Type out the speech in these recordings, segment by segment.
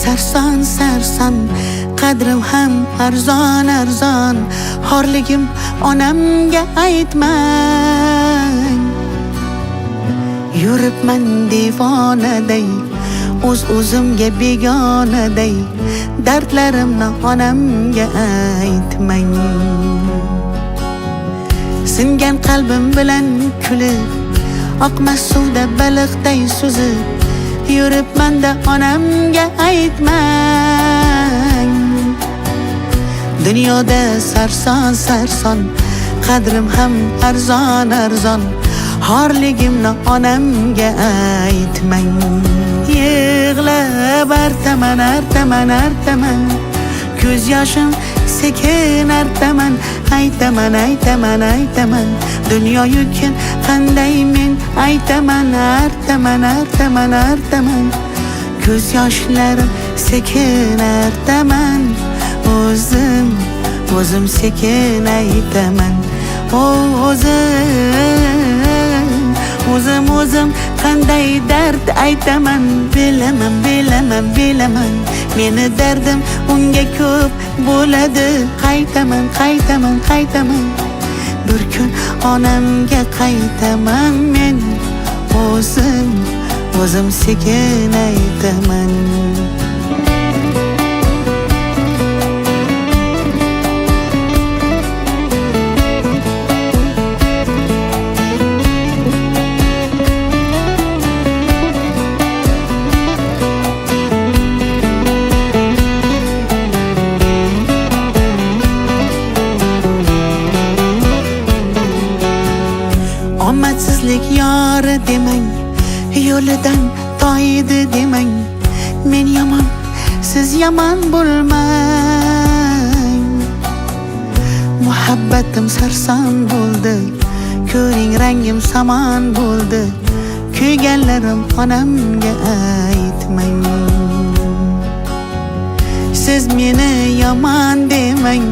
sarson sarson, qadrim ham arzon arzon. Xorligim onamga aytmang. Yuribman devonaday, o'zimga begonaday. Dardlarimni onamga aytmang. Singan qalbim bilan kulib, oqmas suvda baliqday suzib, yuribman-da onamga aytmang. Dunyoda sarson sarson, qadrim ham arzon arzon. Xorligimni onamga aytmang. Yig'lab artaman artaman artaman, ko'z yoshim sekin artaman. Aytaman aytaman aytaman, dunyo yukin qanday men aytaman. Artaman artaman artaman, ko'z yoshlarim sekin artaman. O'zim sekin aytaman. O'zim qanday dard aytaman. Bilaman meni dardim unga ko'p bo'ladi. Qaytaman bir kun onamga qaytaman men. O'zim sekin aytaman. Omadsizlik yori demang, yo'lidan toydi demang. Men yomon, siz yomon bo'lmang. Muhabbatim sarson bo'ldi, ko'ring rangim samon bo'ldi. Kuyganlarim onamga aytmang. Siz meni yomon demang,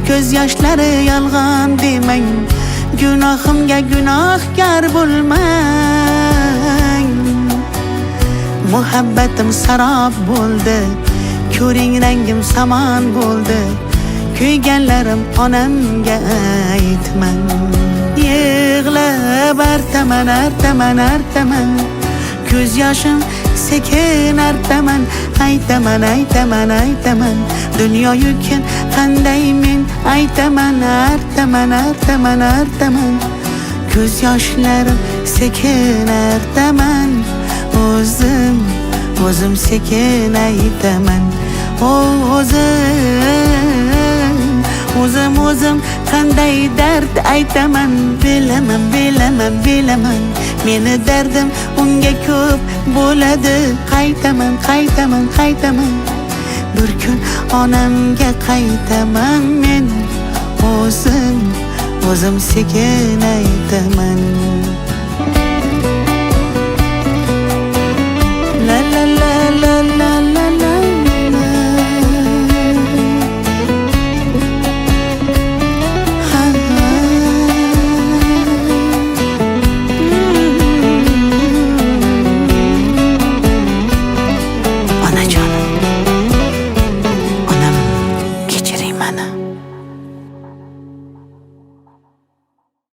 ko'z yoshlari yolg'on demang. Gunohimga gunohkor bo'lmang. Muhabbatim sarob bo'ldi, ko'ring rangim samon bo'ldi. Kuyganlarim onamga aytmang. Yig'lab artaman artaman artaman, ko'z yoshim sekin artaman. Aytaman aytaman aytaman, dunyo yukin qanday men aytaman. Artaman artaman artaman, ko'z yoshlarim sekin artaman. O'zim sekin aytaman. O'zim qanday dard aytaman. Bilaman meni dardim unga ko'p bo'ladi. Qaytaman bir kun onamga qaytaman men. O'zim sekin aytaman.